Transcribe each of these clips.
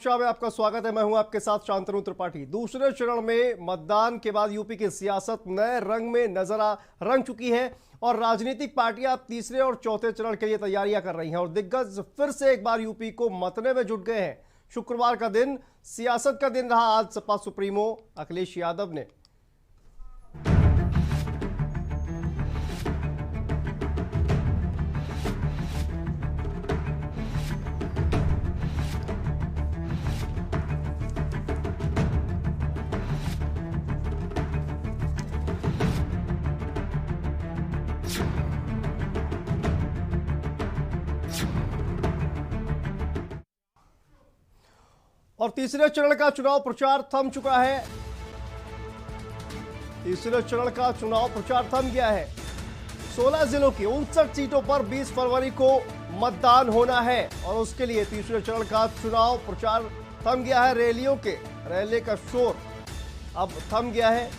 में आपका स्वागत है। मैं हूं आपके साथ शांतनु त्रिपाठी। दूसरे चरण में मतदान के बाद यूपी की सियासत नए रंग में रंग चुकी है और राजनीतिक पार्टियां अब तीसरे और चौथे चरण के लिए तैयारियां कर रही हैं और दिग्गज फिर से एक बार यूपी को मतने में जुट गए हैं। शुक्रवार का दिन सियासत का दिन रहा। आज सपा सुप्रीमो अखिलेश यादव ने और तीसरे चरण का चुनाव प्रचार थम चुका है। तीसरे चरण का चुनाव प्रचार थम गया है। 16 जिलों की 59 सीटों पर 20 फरवरी को मतदान होना है और उसके लिए तीसरे चरण का चुनाव प्रचार थम गया है। रैली का शोर अब थम गया है।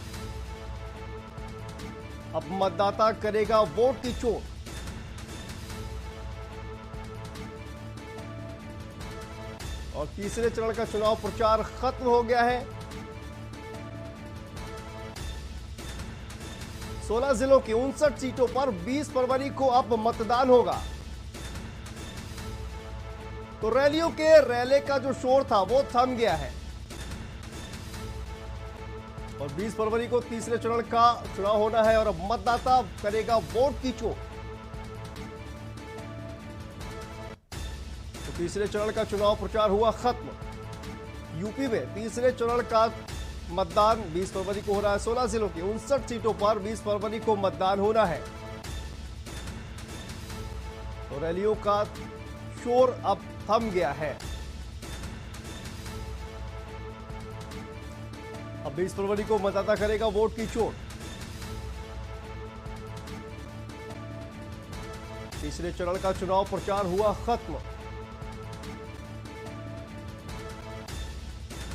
अब मतदाता करेगा वोट की चोट। और तीसरे चरण का चुनाव प्रचार खत्म हो गया है। 16 जिलों की 59 सीटों पर 20 फरवरी को अब मतदान होगा। तो रैली का जो शोर था वो थम गया है और 20 फरवरी को तीसरे चरण का चुनाव होना है और अब मतदाता करेगा वोट की चोट। तो तीसरे चरण का चुनाव प्रचार हुआ खत्म। यूपी में तीसरे चरण का मतदान 20 फरवरी को हो रहा है। 16 जिलों की 59 सीटों पर 20 फरवरी को मतदान होना है। तो रैलियों का शोर अब थम गया है। अब 20 फरवरी को मतदाता करेगा वोट की चोट। तीसरे चरण का चुनाव प्रचार हुआ खत्म।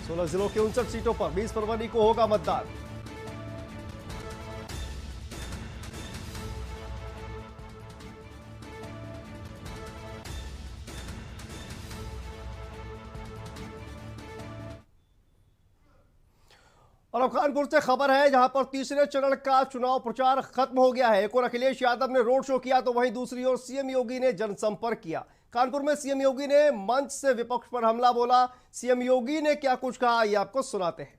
16 जिलों की 59 सीटों पर 20 फरवरी को होगा मतदान। और अब कानपुर से खबर है जहां पर तीसरे चरण का चुनाव प्रचार खत्म हो गया है। एक और अखिलेश यादव ने रोड शो किया तो वहीं दूसरी ओर सीएम योगी ने जनसंपर्क किया। कानपुर में सीएम योगी ने मंच से विपक्ष पर हमला बोला। सीएम योगी ने क्या कुछ कहा ये आपको सुनाते हैं।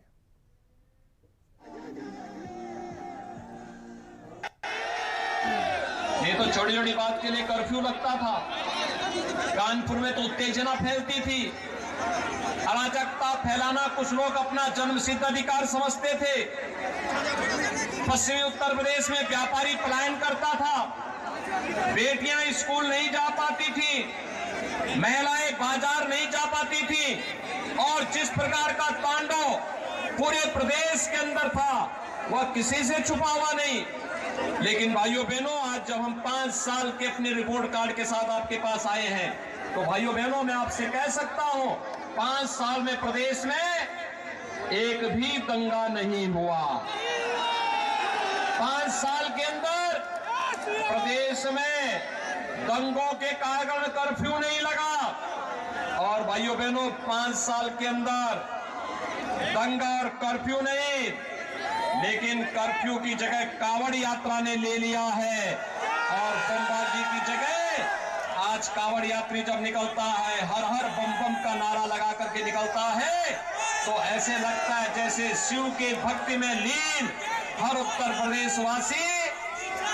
ये तो छोटी छोटी बात के लिए कर्फ्यू लगता था। कानपुर में तो उत्तेजना फैलती थी, अराजकता फैलाना कुछ लोग अपना जन्मसिद्ध अधिकार समझते थे। पश्चिमी उत्तर प्रदेश में व्यापारी पलायन करता था, बेटियां स्कूल नहीं जा पाती थी, महिलाएं बाजार नहीं जा पाती थी और जिस प्रकार का तांडव पूरे प्रदेश के अंदर था वह किसी से छुपा हुआ नहीं। लेकिन भाइयों बहनों, आज जब हम 5 साल के अपने रिपोर्ट कार्ड के साथ आपके पास आए हैं तो भाइयों बहनों मैं आपसे कह सकता हूं 5 साल में प्रदेश में एक भी दंगा नहीं हुआ। 5 साल के अंदर प्रदेश में दंगों के कारण कर्फ्यू नहीं लगा। और भाइयों बहनों 5 साल के अंदर दंगा और कर्फ्यू नहीं, लेकिन कर्फ्यू की जगह कांवड़ यात्रा ने ले लिया है और बमबाजी की जगह आज कांवड़ यात्री जब निकलता है हर हर बम बम का नारा लगा करके निकलता है तो ऐसे लगता है जैसे शिव के भक्ति में लीन हर उत्तर प्रदेश वासी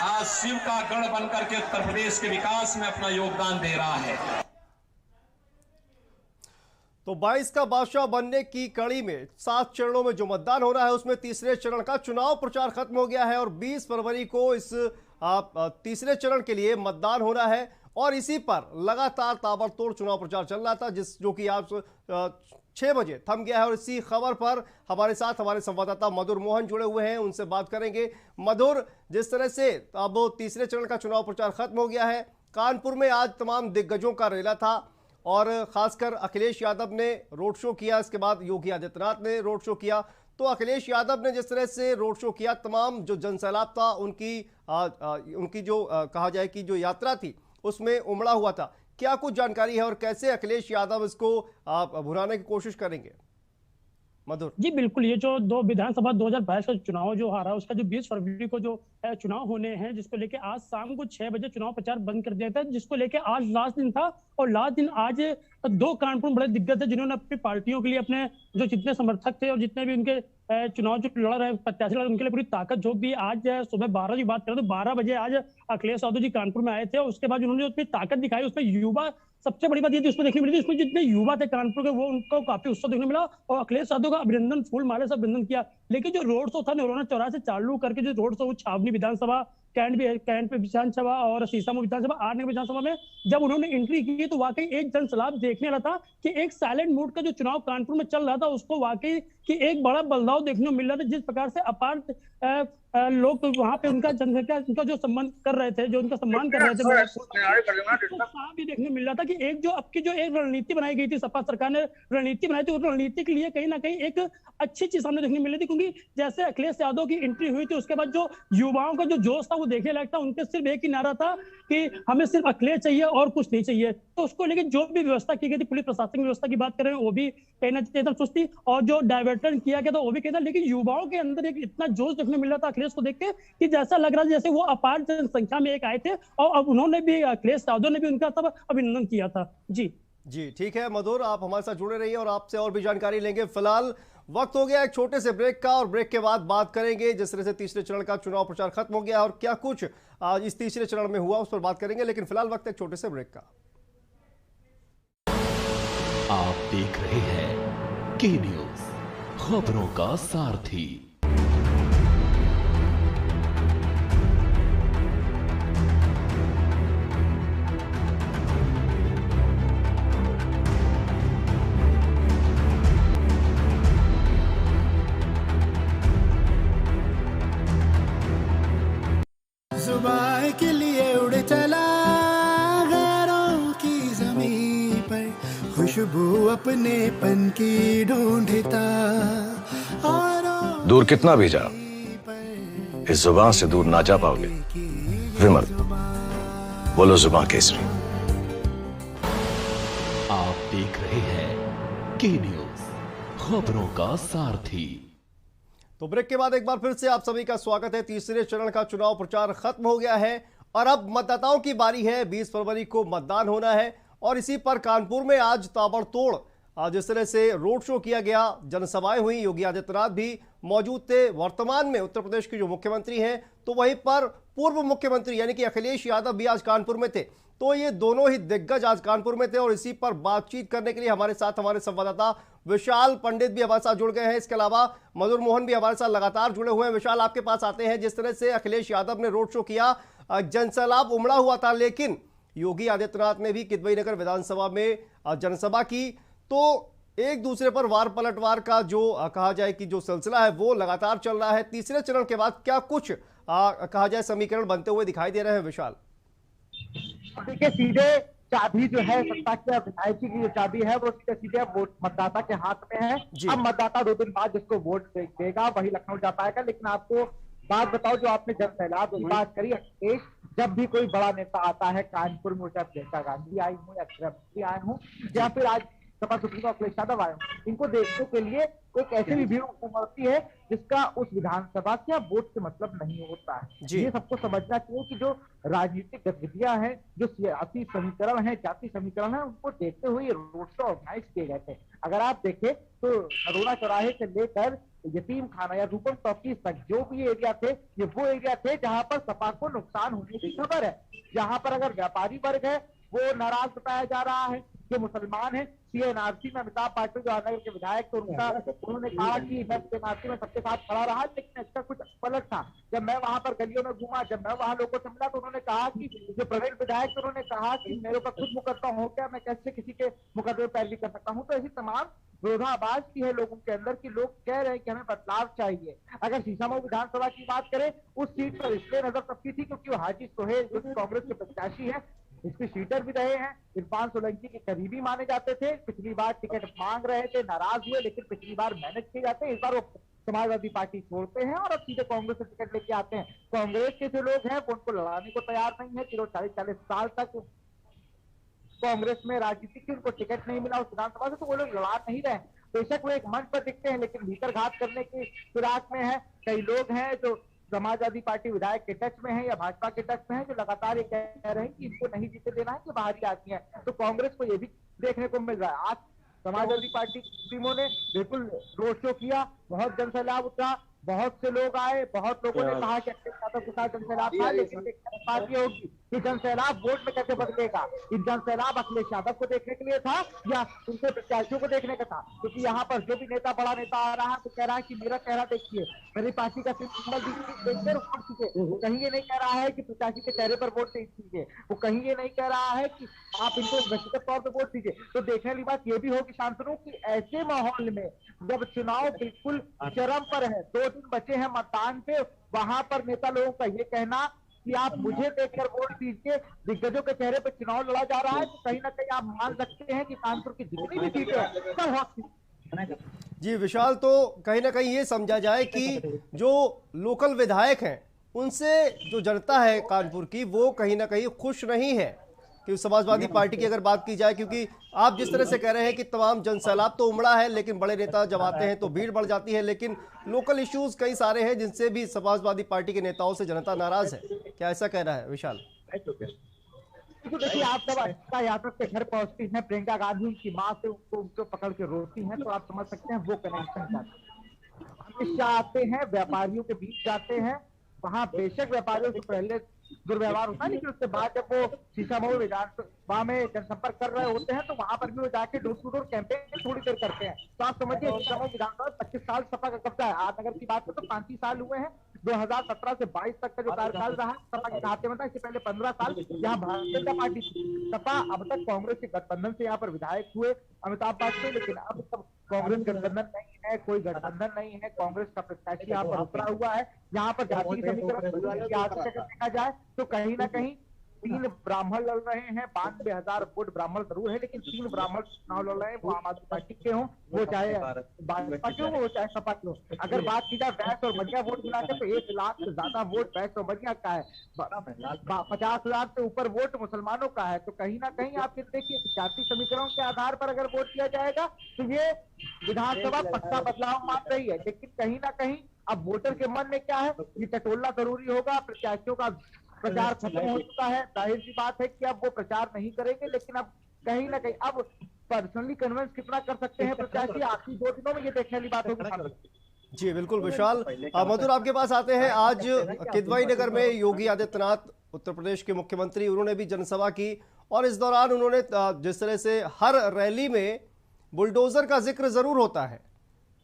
आज शिव का गढ़ बनकर के उत्तर प्रदेश के विकास में अपना योगदान दे रहा है। तो 22 का बादशाह बनने की कड़ी में 7 चरणों में जो मतदान हो रहा है उसमें तीसरे चरण का चुनाव प्रचार खत्म हो गया है और 20 फरवरी को इस तीसरे चरण के लिए मतदान होना है और इसी पर लगातार ताबड़तोड़ चुनाव प्रचार चल रहा था जो कि आज 6 बजे थम गया है। और इसी खबर पर हमारे साथ हमारे संवाददाता मधुर मोहन जुड़े हुए हैं, उनसे बात करेंगे। मधुर, जिस तरह से अब तीसरे चरण का चुनाव प्रचार खत्म हो गया है, कानपुर में आज तमाम दिग्गजों का रेला था और खासकर अखिलेश यादव ने रोड शो किया, इसके बाद योगी आदित्यनाथ ने रोड शो किया। तो अखिलेश यादव ने जिस तरह से रोड शो किया, तमाम जो जनसैलाब था उनकी जो कहा जाए कि जो यात्रा थी उसमें उमड़ा हुआ था। क्या कुछ जानकारी है और कैसे अखिलेश यादव इसको भुनाने की कोशिश करेंगे? मधुर। जी बिल्कुल, ये जो दो विधानसभा 2022 का चुनाव जो हारा, उसका जो 20 फरवरी को जो चुनाव होने हैं, जिसको लेके आज शाम को 6 बजे चुनाव प्रचार बंद कर दिया था, जिसको लेके आज लास्ट दिन था। और लास्ट दिन आज दो कानपुर बड़े दिग्गज थे, जिन्होंने अपनी पार्टियों के लिए अपने जो जितने समर्थक थे और जितने भी उनके चुनाव जो लड़ रहे प्रत्याशी लड़, उनके लिए पूरी ताकत झोंक दी। आज सुबह 12 की बात करें तो 12 बजे आज अखिलेश यादव जी कानपुर में आए थे, और उसके बाद उन्होंने अपनी ताकत दिखाई। उसमें युवा, सबसे बड़ी बात ये थी उसमें देखने मिली थी, उसमें जितने युवा थे कानपुर के, वो उनको काफी उत्साह देखने मिला और अखिलेश यादव का अभिनंदन, फूल माले से अभिनंदन किया। लेकिन जो रोड शो था नरोना चौराहे से चालू करके जो रोड शो, वो छावनी विधानसभा, कैंट पे विधानसभा और सीसामऊ विधानसभा, आठ विधानसभा में जब उन्होंने एंट्री की, तो वाकई एक जनसलाब देखने वाला था कि एक साइलेंट मूड का जो चुनाव कानपुर में चल रहा था, उसको वाकई कि एक बड़ा बदलाव देखने को मिल रहा था। जिस प्रकार से अपार लोग तो वहां पे उनका जनसंख्या, उनका जो सम्मान कर रहे थे, जो उनका सम्मान कर रहे थे, साफ भी देखने को मिल रहा था कि एक जो अब की जो एक रणनीति बनाई गई थी, सपा सरकार ने रणनीति बनाई थी, उस रणनीति के लिए कहीं ना कहीं एक अच्छी चीज सामने देखने को मिल रही थी। क्योंकि जैसे अखिलेश यादव की एंट्री हुई थी, उसके बाद जो युवाओं का जो जोश था वो देखने लायक था। उनके सिर्फ एक ही नारा था कि हमें सिर्फ अखिलेश चाहिए और कुछ नहीं चाहिए। तो उसको लेकर जो भी व्यवस्था की गई थी, पुलिस प्रशासन की व्यवस्था की बात करें, वो भी कहीं ना कहीं एकदम सुस्ती, और जो डाइवर्टन किया गया था वो भी कहता। लेकिन युवाओं के अंदर एक इतना जोश देखने मिल रहा था अखिलेश को देख के कि जैसा लग रहा था जैसे वो अपार जनसंख्या में एक आए थे, और अब उन्होंने भी, अखिलेश यादव ने भी उनका तब अभिनंदन किया था। जी ठीक है मधुर, आप हमारे साथ जुड़े रहिए और आपसे और भी जानकारी लेंगे। फिलहाल वक्त हो गया एक छोटे से ब्रेक का, और ब्रेक के बाद बात करेंगे जिस तरह से तीसरे चरण का चुनाव प्रचार खत्म हो गया और क्या कुछ आज इस तीसरे चरण में हुआ, उस पर बात करेंगे। लेकिन फिलहाल वक्त एक छोटे से ब्रेक का। आप देख रहे हैं के न्यूज, खबरों का सारथी। जुबान के लिए उड़ चला गैरों की ज़मीं पर, खुशबू अपने पन की ढूंढता। और दूर कितना भी जा, इस जुबान से दूर ना जा पाओगे। विमल, बोलो जुबान केसरी। आप देख रहे हैं के न्यूज, खबरों का सारथी। तो ब्रेक के बाद एक बार फिर से आप सभी का स्वागत है। तीसरे चरण का चुनाव प्रचार खत्म हो गया है और अब मतदाताओं की बारी है। 20 फरवरी को मतदान होना है और इसी पर कानपुर में आज ताबड़तोड़ जिस तरह से रोड शो किया गया, जनसभाएं हुई, योगी आदित्यनाथ भी मौजूद थे। वर्तमान में उत्तर प्रदेश के जो मुख्यमंत्री हैं, तो वहीं पर पूर्व मुख्यमंत्री यानी कि अखिलेश यादव भी आज कानपुर में थे। तो ये दोनों ही दिग्गज आज कानपुर में थे और इसी पर बातचीत करने के लिए हमारे साथ हमारे संवाददाता विशाल पंडित भी हमारे साथ जुड़ गए हैं। इसके अलावा मधुर मोहन भी हमारे साथ लगातार जुड़े हुए हैं। विशाल, आपके पास आते हैं। जिस तरह से अखिलेश यादव ने रोड शो किया, जनसैलाब उमड़ा हुआ था, लेकिन योगी आदित्यनाथ ने भी किदवई नगर विधानसभा में जनसभा की। तो एक दूसरे पर वार पलटवार का जो कहा जाए कि जो सिलसिला है वो लगातार चल रहा है। तीसरे चरण के बाद क्या कुछ कहा जाए समीकरण बनते हुए दिखाई दे रहे हैं विशाल? देखिए, सीधे चाबी जो है सत्ता की विधायकी की जो चाबी है वो सीधे वोट मतदाता के हाथ में है। अब मतदाता 2 दिन बाद जिसको वोट देगा वही लखनऊ जा पाएगा। लेकिन आपको बात बताओ, जो आपने जनसैलाब की बात करी, अखिलेश जब भी कोई बड़ा नेता आता है कानपुर में, चाहे प्रियंका गांधी आई हूँ या गृहमंत्री आए हूँ या फिर आज सपा सुप्रीमो अखिलेश यादव आए हूँ, इनको देखने के लिए एक ऐसी भी भीड़ उमड़ती है जिसका उस विधानसभा के वोट से मतलब नहीं होता है। ये सबको समझना चाहिए कि जो राजनीतिक गतिविधियां हैं, जो सियासी समीकरण है, जाति समीकरण है, उनको देखते हुए रोड शो ऑर्गेनाइज किए गए थे। अगर आप देखें तो नरोना चौराहे से लेकर यतीम खाना या रूपम टॉकीज तक जो भी एरिया थे, ये वो एरिया थे जहां पर सपा को नुकसान होने की खबर है। जहां पर अगर व्यापारी वर्ग है वो नाराज बताया जा रहा है, जो मुसलमान है, सीएनआरसी में अमिताभ पाटिल जो आनगर के विधायक थे, उन्होंने कहा कि मैं सीएनआरसी में सबके साथ खड़ा रहा, लेकिन इसका कुछ पलट था। जब मैं वहां पर गलियों में घूमा, जब मैं वहां लोगों से मिला, तो उन्होंने कहा कि जो प्रवीण विधायक थे, उन्होंने कहा कि मेरे ऊपर खुद मुकदमा हो गया, मैं कैसे किसी के मुकदमे पर पैरवी कर सकता हूँ। तो ऐसी तमाम विरोधाभास की है लोगों के अंदर कि लोग कह रहे हैं कि हमें बदलाव चाहिए। अगर सीसामऊ विधानसभा की बात करें, उस सीट पर इसलिए नजर सबकी थी क्योंकि वो हाजी सोहेल जो कांग्रेस के प्रत्याशी है, इसके शीटर भी रहे हैं, इरफान सोलंकी के करीबी माने जाते थे। पिछली बार टिकट मांग रहे थे, नाराज हुए, लेकिन पिछली बार मैनेज किए जाते। इस बार वो समाजवादी पार्टी छोड़ते हैं और अब सीधे कांग्रेस से टिकट लेके आते हैं। कांग्रेस के जो लोग हैं वो उनको लड़ाने को तैयार नहीं है। 40-40 साल तक कांग्रेस में राजनीति की, उनको टिकट नहीं मिला उस विधानसभा से, तो वो लोग लड़ा नहीं रहे। बेशक वो एक मंच पर दिखते हैं लेकिन भीतर घात करने की फिराक में है। कई लोग हैं जो समाजवादी पार्टी विधायक के टच में है या भाजपा के टच में है, जो लगातार ये कह रहे हैं कि इनको नहीं जीते देना है, कि बाहरी आदमी है। तो कांग्रेस को ये भी देखने को मिल रहा है। आज समाजवादी पार्टी की टीमों ने बिल्कुल रोड शो किया, बहुत जनसैलाब उठा, बहुत से लोग आए, बहुत लोगों ने कहा कि अखिलेश यादव के साथ जनसैलाब था, लेकिन बात ये होगी कि जनसैलाब वोट में कैसे बदलेगा। इन जनसैलाब अखिलेश यादव को देखने के लिए था या उनके प्रत्याशियों को देखने का था? क्योंकि यहाँ पर जो भी नेता, बड़ा नेता आ रहा है तो कह रहा है कि मेरा चेहरा देखिए, मेरी पार्टी का सिंबल देखकर वोट दीजिए। वो कहीं ये नहीं कह रहा है कि प्रत्याशी के चेहरे पर वोट दीजिए, वो कहीं ये नहीं कह रहा है कि आप इनको व्यक्तिगत तौर पर वोट दीजिए। तो देखने वाली बात ये भी होगी शांतनु की ऐसे माहौल में जब चुनाव बिल्कुल चरम पर है, 2 दिन बचे हैं मतदान पे, वहां पर नेता लोगों का ये कहना कि आप मुझे देखकर वोट दीजिए, दिग्गजों के चेहरे पर चुनाव लड़ा जा रहा है, तो कहीं ना कहीं आप मान सकते हैं कि कानपुर की जितनी भी सीटें हैं सब। जी विशाल, तो कहीं ना कहीं ये समझा जाए कि जो लोकल विधायक हैं उनसे जो जनता है कानपुर की, वो कहीं ना कहीं खुश नहीं है कि समाजवादी पार्टी की अगर बात की जाए, क्योंकि आप जिस तरह से कह रहे हैं कि तमाम जनसैलाब तो उमड़ा है, लेकिन बड़े नेता जब आते हैं तो भीड़ बढ़ जाती है, लेकिन लोकल इश्यूज कई सारे हैं जिनसे भी समाजवादी पार्टी के नेताओं से जनता नाराज है। क्या ऐसा कहना है विशाल? देखिए, आप सब अच्छा यादव के घर पहुंचती हैं, प्रियंका गांधी उनकी माँ से उनको पकड़ के रोकती हैं, तो आप समझ सकते हैं वो कनेक्शन क्या। अमित शाह आते हैं, व्यापारियों के बीच जाते हैं, वहां बेशक व्यापारियों से पहले दुर्व्यवहार होता है, लेकिन उसके बाद जब वो शीशामऊ विधानसभा में जनसंपर्क कर रहे होते हैं तो वहां पर भी वो जाके डोर टू डोर कैंपेन थोड़ी देर करते हैं। तो आप समझिए शीशामऊ विधानसभा 25 साल सपा का कब्जा है। आज नगर की बात करें तो 5 ही साल हुए हैं। 2017 से 22 तक का जो कार्यकाल रहा सपा के खाते में था, इससे पहले 15 साल यहाँ भारतीय जनता पार्टी थी। सपा अब तक कांग्रेस के गठबंधन से यहाँ पर विधायक हुए अमिताभ बाजपेयी, लेकिन अब तक कांग्रेस गठबंधन नहीं है, कोई गठबंधन नहीं है, कांग्रेस का प्रत्याशी यहाँ पर उतरा हुआ है। यहाँ पर जाति समीकरण देखा जाए तो कहीं ना कहीं 3 ब्राह्मण लड़ रहे हैं, 92,000 वोट ब्राह्मण जरूर है, लेकिन 3 ब्राह्मण चुनाव लड़ रहे हैं, वो आम आदमी पार्टी के हों, वो चाहे भाजपा के हो, वो चाहे सपा के हो। अगर बात की जाए वैश्य और बढ़िया वोट मिला के तो 1 लाख से ज्यादा वोट वैश्य और बढ़िया का है, 50,000 से ऊपर वोट मुसलमानों का है। तो कहीं ना कहीं आप देखिए जाति समीकरणों के आधार पर अगर वोट किया जाएगा तो ये विधानसभा पक्का बदलाव मान रही है, लेकिन कहीं ना कहीं अब वोटर के मन में क्या है, ये टटोलना जरूरी होगा। प्रत्याशियों का प्रचार खत्म हो चुका है, जाहिर सी बात है कि अब वो प्रचार नहीं करेंगे, लेकिन अब कहीं ना कहीं अब पर्सनली कन्विंस कितना कर सकते हैं प्रत्याशी आखिरी 2 दिनों में, ये देखने वाली बात होगी। जी बिल्कुल विशाल। मधुर, आपके पास आते हैं। आज किदवई नगर में योगी आदित्यनाथ उत्तर प्रदेश के मुख्यमंत्री, उन्होंने भी जनसभा की और इस दौरान उन्होंने जिस तरह से हर रैली में बुलडोजर का जिक्र जरूर होता है,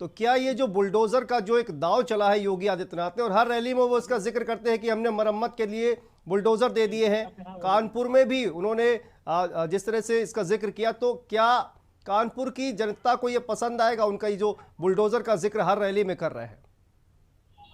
तो क्या ये जो बुलडोजर का जो एक दाव चला है योगी आदित्यनाथ ने, और हर रैली में वो इसका जिक्र करते हैं कि हमने मरम्मत के लिए बुलडोजर दे दिए हैं, कानपुर में भी उन्होंने जिस तरह से इसका जिक्र किया, तो क्या कानपुर की जनता को ये पसंद आएगा उनका ये जो बुलडोजर का जिक्र हर रैली में कर रहे हैं?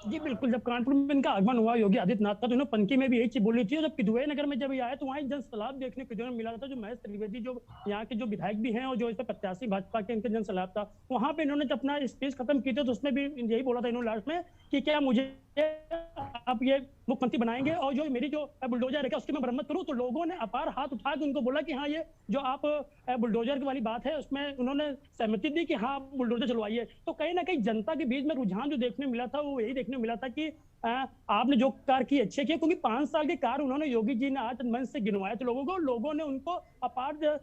जी बिल्कुल, जब कानपुर में इनका आगमन हुआ योगी आदित्यनाथ का, तो इन्होंने पनकी में भी यही चीज बोली थी। और जब किदवई नगर में जब ये आया तो वहाँ जनसैलाब देखने को मिला था। जो महेश त्रिवेदी जो यहाँ के जो विधायक भी हैं और जो इस पर प्रत्याशी भाजपा के, इनके जनसैलाब था, वहाँ पे इन्होंने जब अपना स्पीच खत्म की थी तो उसमें भी यही बोला था इन्होंने लास्ट में कि क्या मुझे आप ये मुख्यमंत्री बनाएंगे और जो मेरी जो बुलडोजर है उसकी मैं मरम्मत करूं। तो लोगों ने अपार हाथ उठा के उनको बोला कि हाँ ये जो आप बुलडोजर वाली बात है उसमें उन्होंने सहमति दी कि हाँ बुलडोजर चलवाइए। तो कहीं ना कहीं जनता के बीच में रुझान जो देखने मिला था वो यही देखने मिला था कि आपने जो कार्य किए अच्छे किए, क्योंकि 5 साल के कार्य उन्होंने योगी जी ने आज मंच से गिनवाए थे लोगों को। लोगों ने उनको अपार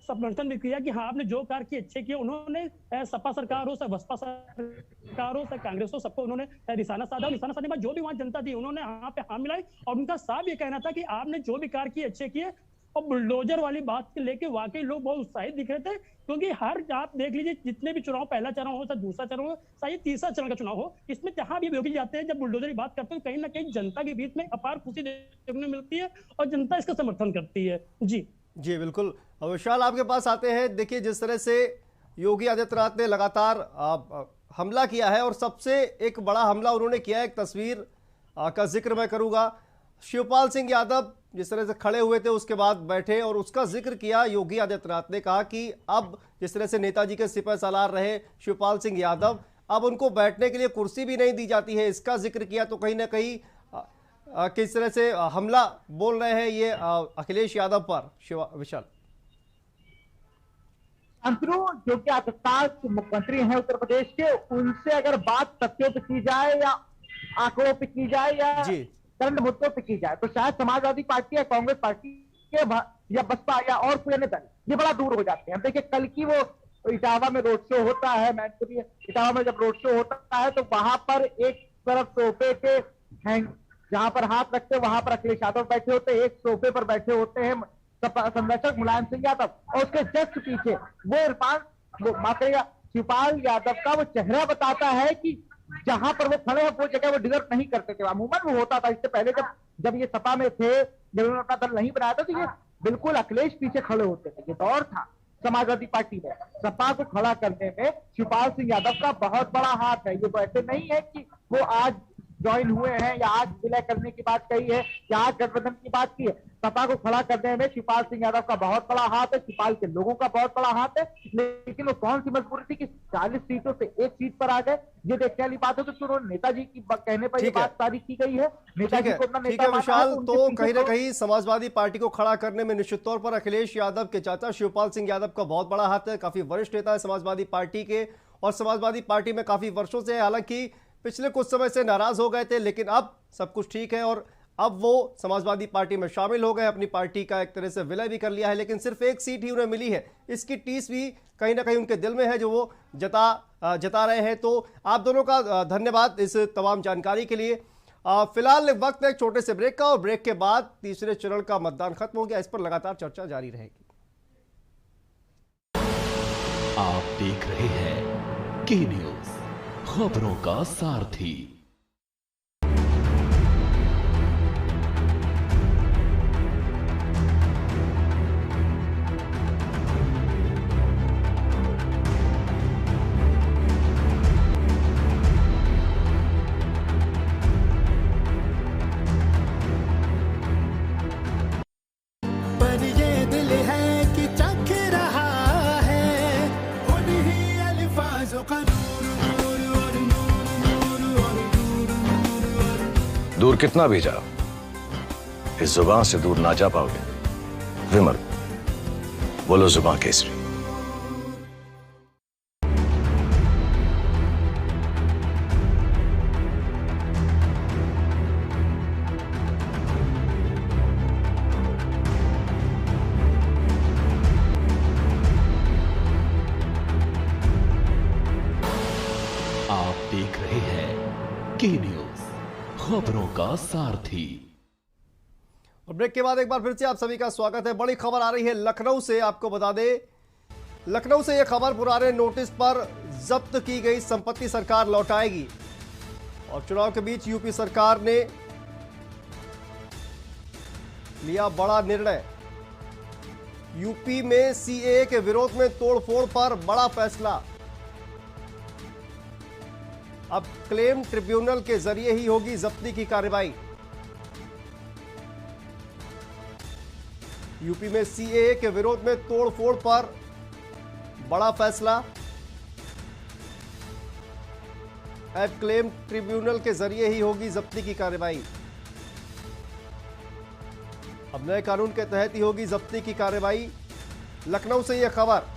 समर्थन भी किया कि हाँ आपने जो कार्य किए अच्छे किए। उन्होंने सपा सरकार हो, बसपा सरकार हो, कांग्रेस हो, सबको उन्होंने निशाना साधा। निशाना साधने के बाद जो भी वहां जनता थी उन्होंने यहाँ पे हाँ मिलाई और उनका साफ ये कहना था कि आपने जो भी कार्य किए अच्छे किए। और बुलडोजर वाली बात के लेके वाकई लोग बहुत उत्साहित दिख रहे थे, क्योंकि हर आप देख लीजिए जितने भी चुनाव, पहला चरण हो चाहे दूसरा चरण हो चाहे तीसरा चरण का चुनाव हो, इसमें जहां भी योगी जाते हैं जब बुलडोजर की बात करते हैं कहीं ना कहीं जनता के बीच में अपार खुशी देखने मिलती है और जनता इसका समर्थन करती है। जी बिल्कुल। विशाल, आपके पास आते हैं। देखिए जिस तरह से योगी आदित्यनाथ ने लगातार हमला किया है और सबसे एक बड़ा हमला उन्होंने किया है, एक तस्वीर का जिक्र मैं करूंगा। शिवपाल सिंह यादव जिस तरह से खड़े हुए थे उसके बाद बैठे और उसका जिक्र किया योगी आदित्यनाथ ने। कहा कि अब जिस तरह से नेताजी के सिपह सालार रहे शिवपाल सिंह यादव, अब उनको बैठने के लिए कुर्सी भी नहीं दी जाती है, इसका जिक्र किया। तो कहीं ना कहीं किस तरह से हमला बोल रहे हैं ये अखिलेश यादव पर विशाल? अंतरू योगी आदित्यनाथ मुख्यमंत्री हैं उत्तर प्रदेश के, उनसे अगर बात तथ्यों पे की जाए या आंकड़ों पे की जाए या करंट मुद्दों पे की जाए, तो शायद समाजवादी पार्टी या कांग्रेस पार्टी के या बसपा या और कोई अन्य दल ये बड़ा दूर हो जाते हैं। देखिए कल की वो इटावा में रोड शो होता है, मैनपुरी इटावा में जब रोड शो होता है तो वहां पर एक तरफ सोफे के हैंग जहां पर हाथ रखते वहां पर अखिलेश यादव बैठे होते हैं, एक सोफे पर बैठे होते हैं संरक्षक मुलायम सिंह यादव, और उसके जस्ट पीछे वो शिवपाल यादव का वो चेहरा बताता है कि जहां पर वो खड़े हैं वो जगह वो डिजर्व नहीं करते थे। अमूमन वो होता था इससे पहले जब ये सपा में थे, जब उन्होंने अपना दल नहीं बनाया था तो ये बिल्कुल अखिलेश पीछे खड़े होते थे। ये दौर था समाजवादी पार्टी में, सपा को खड़ा करने में शिवपाल सिंह यादव का बहुत बड़ा हाथ है। ये तो ऐसे नहीं है कि वो आज ज्वाइन हुए हैं या आज विलय करने की बात कही है या आज गठबंधन की बात की है। सपा को खड़ा करने में शिवपाल सिंह यादव का बहुत बड़ा हाथ है, शिवपाल के लोगों का बहुत बड़ा हाथ है। लेकिन वो कौन सी मजबूरी थी कि 40 सीटों से एक सीट पर आ गए, ये देखने वाली बात है। तो फिर नेताजी की कहने पर ये बात तारीफ की गई है, नेताजी को अपना नेता माना है। विशाल, तो कहीं ना कहीं समाजवादी पार्टी को खड़ा करने में निश्चित तौर पर अखिलेश यादव के चाचा शिवपाल सिंह यादव का बहुत बड़ा हाथ है। काफी वरिष्ठ नेता है समाजवादी पार्टी के और समाजवादी पार्टी में काफी वर्षों से, हालांकि पिछले कुछ समय से नाराज हो गए थे, लेकिन अब सब कुछ ठीक है और अब वो समाजवादी पार्टी में शामिल हो गए, अपनी पार्टी का एक तरह से विलय भी कर लिया है। लेकिन सिर्फ एक सीट ही उन्हें मिली है, इसकी टीस भी कहीं ना कहीं उनके दिल में है जो वो जता रहे हैं। तो आप दोनों का धन्यवाद इस तमाम जानकारी के लिए। फिलहाल वक्त है एक छोटे से ब्रेक का, और ब्रेक के बाद तीसरे चरण का मतदान खत्म हो गया, इस पर लगातार चर्चा जारी रहेगी। आप देख रहे हैं के न्यूज, खबरों का सारथी। पर ये दिल है कि चख रहा है उन्हीं अल्फाजों का दूर कितना भी जाओ, इस जुबान से दूर ना जा पाओगे। विमल, बोलो जुबान केसरी। आप देख रहे हैं के न्यूज, खबरों का सारथी। और ब्रेक के बाद एक बार फिर से आप सभी का स्वागत है। बड़ी खबर आ रही है लखनऊ से, आपको बता दें लखनऊ से यह खबर, पुराने नोटिस पर जब्त की गई संपत्ति सरकार लौटाएगी। और चुनाव के बीच यूपी सरकार ने लिया बड़ा निर्णय, यूपी में सीएए के विरोध में तोड़फोड़ पर बड़ा फैसला। अब क्लेम ट्रिब्यूनल के जरिए ही होगी जब्ती की कार्रवाई। यूपी में सीएए के विरोध में तोड़फोड़ पर बड़ा फैसला, अब क्लेम ट्रिब्यूनल के जरिए ही होगी जब्ती की कार्रवाई। अब नए कानून के तहत ही होगी जब्ती की कार्रवाई। लखनऊ से यह खबर।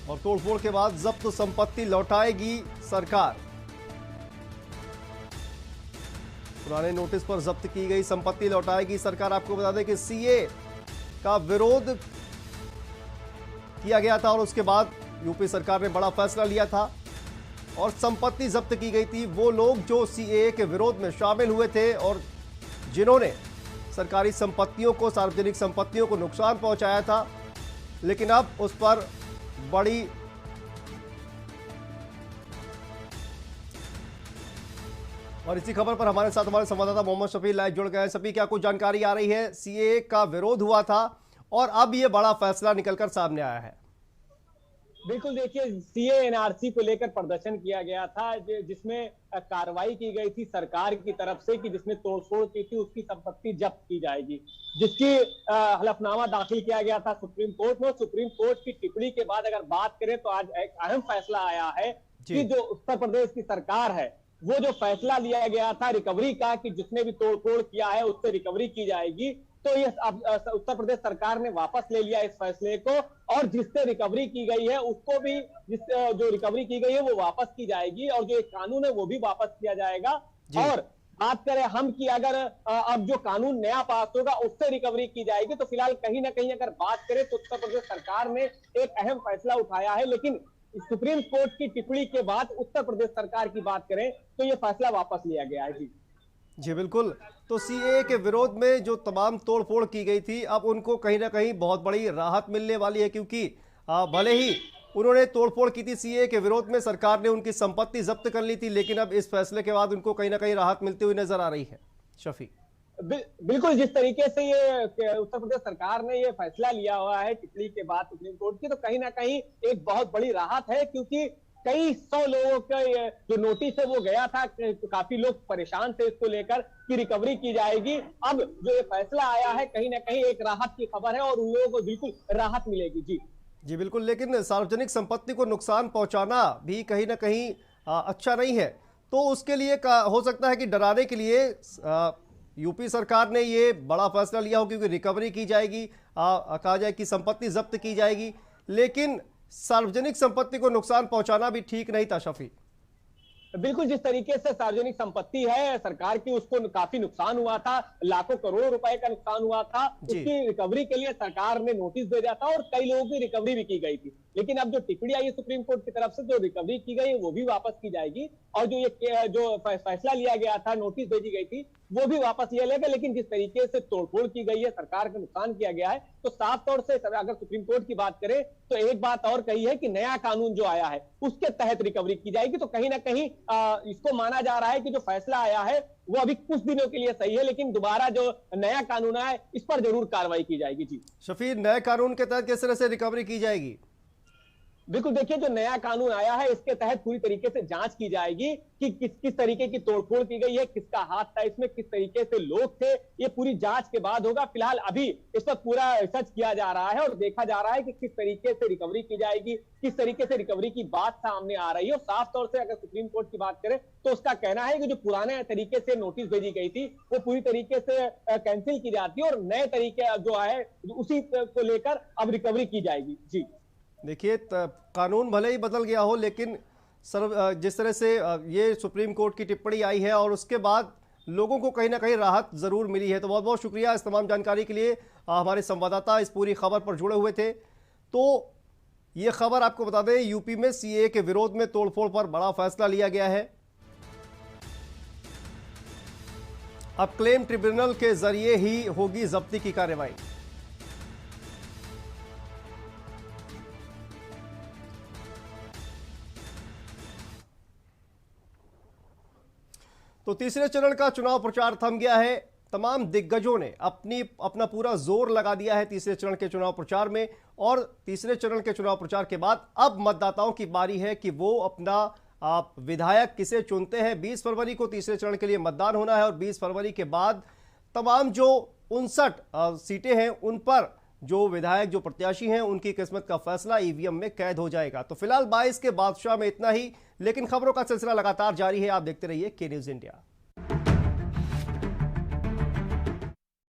और तोड़फोड़ के बाद जब्त संपत्ति लौटाएगी सरकार। पुराने नोटिस पर जब्त की गई संपत्ति लौटाएगी सरकार। आपको बता दें कि सीए का विरोध किया गया था और उसके बाद यूपी सरकार ने बड़ा फैसला लिया था और संपत्ति जब्त की गई थी। वो लोग जो सीए के विरोध में शामिल हुए थे और जिन्होंने सरकारी संपत्तियों को, सार्वजनिक संपत्तियों को नुकसान पहुंचाया था, लेकिन अब उस पर बड़ी और इसी खबर पर हमारे साथ हमारे संवाददाता मोहम्मद शफी लाइव जुड़ गए हैं। सभी, क्या कुछ जानकारी आ रही है? सीएए का विरोध हुआ था और अब ये बड़ा फैसला निकलकर सामने आया है। बिल्कुल, देखिए सीए एनआरसी को लेकर प्रदर्शन किया गया था जिसमें कार्रवाई की गई थी सरकार की तरफ से कि जिसमें तोड़फोड़ की थी उसकी संपत्ति जब्त की जाएगी, जिसकी हलफनामा दाखिल किया गया था सुप्रीम कोर्ट में। सुप्रीम कोर्ट की टिप्पणी के बाद अगर बात करें तो आज एक अहम फैसला आया है कि जो उत्तर प्रदेश की सरकार है वो जो फैसला लिया गया था रिकवरी का कि जिसने भी तोड़फोड़ किया है उससे रिकवरी की जाएगी, तो ये अब उत्तर प्रदेश सरकार ने वापस ले लिया इस फैसले को, और जिससे रिकवरी की गई है उसको भी, जो रिकवरी की गई है वो वापस की जाएगी, और जो एक कानून है वो भी वापस किया जाएगा। और बात करें हम कि अगर अब जो कानून नया पास होगा उससे रिकवरी की जाएगी, तो फिलहाल कहीं ना कहीं अगर बात करें तो उत्तर प्रदेश सरकार ने एक अहम फैसला उठाया है, लेकिन सुप्रीम कोर्ट की टिप्पणी के बाद उत्तर प्रदेश सरकार की बात करें तो यह फैसला वापस लिया गया है। जी बिल्कुल। तो सीएए के विरोध में जो तमाम तोड़फोड़ की गई थी, अब उनको कहीं ना कहीं बहुत बड़ी राहत मिलने वाली है, क्योंकि भले ही उन्होंने तोड़फोड़ की थी सीएए के विरोध में, सरकार ने उनकी संपत्ति जब्त कर ली थी, लेकिन अब इस फैसले के बाद उनको कहीं ना कहीं राहत मिलती हुई नजर आ रही है। शफी, बिल्कुल, जिस तरीके से ये उत्तर प्रदेश सरकार ने ये फैसला लिया हुआ है टिप्पणी के बाद सुप्रीम कोर्ट की, तो कहीं ना कहीं एक बहुत बड़ी राहत है, क्योंकि कई 100 लोगों का जो नोटिस है वो गया था, काफी लोग परेशान थे इसको लेकर कि रिकवरी की जाएगी। अब जो ये फैसला आया है कहीं ना कहीं एक राहत की खबर है, और उन लोगों को बिल्कुल राहत मिलेगी। जी बिल्कुल, लेकिन सार्वजनिक संपत्ति को नुकसान पहुंचाना भी कहीं ना कहीं अच्छा नहीं है, तो उसके लिए हो सकता है कि डराने के लिए यूपी सरकार ने ये बड़ा फैसला लिया हो, क्योंकि रिकवरी की जाएगी, कहा जाए कि संपत्ति जब्त की जाएगी, लेकिन सार्वजनिक संपत्ति को नुकसान पहुंचाना भी ठीक नहीं था। शफी, बिल्कुल, जिस तरीके से सार्वजनिक संपत्ति है सरकार की, उसको काफी नुकसान हुआ था, लाखों करोड़ों रुपए का नुकसान हुआ था, उसकी रिकवरी के लिए सरकार ने नोटिस भेजा था और कई लोगों की रिकवरी भी की गई थी। लेकिन अब जो टिप्पणी आई है सुप्रीम कोर्ट की तरफ से, जो रिकवरी की गई है वो भी वापस की जाएगी, और जो फैसला लिया गया था, नोटिस भेजी गई थी, वो भी वापस लिया जाएगा। लेकिन जिस तरीके से तोड़फोड़ की गई है, सरकार का नुकसान किया गया है, तो साफ तौर से अगर सुप्रीम कोर्ट की बात करें तो एक बात और कही है कि नया कानून जो आया है उसके तहत रिकवरी की जाएगी। तो कहीं ना कहीं इसको माना जा रहा है कि जो फैसला आया है वो अभी कुछ दिनों के लिए सही है, लेकिन दोबारा जो नया कानून है इस पर जरूर कार्रवाई की जाएगी। जी शफीर, नए कानून के तहत किस तरह से रिकवरी की जाएगी? बिल्कुल, देखिए जो नया कानून आया है इसके तहत पूरी तरीके से जांच की जाएगी कि किस तरीके की तोड़फोड़ की गई है, किसका हाथ था इसमें, किस तरीके से लोग थे, ये पूरी जांच के बाद होगा। फिलहाल अभी इस पर पूरा रिसर्च किया जा रहा है और देखा जा रहा है कि किस तरीके से रिकवरी की जाएगी, किस तरीके से रिकवरी की बात सामने आ रही है। और साफ तौर से अगर सुप्रीम कोर्ट की बात करें तो उसका कहना है कि जो पुराने तरीके से नोटिस भेजी गई थी वो पूरी तरीके से कैंसिल की जाती है और नए तरीके जो है उसी को लेकर अब रिकवरी की जाएगी। जी देखिए, कानून भले ही बदल गया हो, लेकिन जिस तरह से ये सुप्रीम कोर्ट की टिप्पणी आई है और उसके बाद लोगों को कहीं ना कहीं राहत जरूर मिली है। तो बहुत बहुत शुक्रिया इस तमाम जानकारी के लिए। हमारे संवाददाता इस पूरी खबर पर जुड़े हुए थे। तो ये खबर आपको बता दें, यूपी में सीएए के विरोध में तोड़फोड़ पर बड़ा फैसला लिया गया है। अब क्लेम ट्रिब्यूनल के जरिए ही होगी जब्ती की कार्रवाई। तो तीसरे चरण का चुनाव प्रचार थम गया है। तमाम दिग्गजों ने अपना पूरा जोर लगा दिया है तीसरे चरण के चुनाव प्रचार में, और तीसरे चरण के चुनाव प्रचार के बाद अब मतदाताओं की बारी है कि वो अपना विधायक किसे चुनते हैं। 20 फरवरी को तीसरे चरण के लिए मतदान होना है और 20 फरवरी के बाद तमाम जो 59 सीटें हैं उन पर जो विधायक, जो प्रत्याशी हैं, उनकी किस्मत का फैसला ईवीएम में कैद हो जाएगा। तो फिलहाल 22 के बादशाह में इतना ही, लेकिन खबरों का सिलसिला लगातार जारी है। आप देखते रहिए के न्यूज़ इंडिया।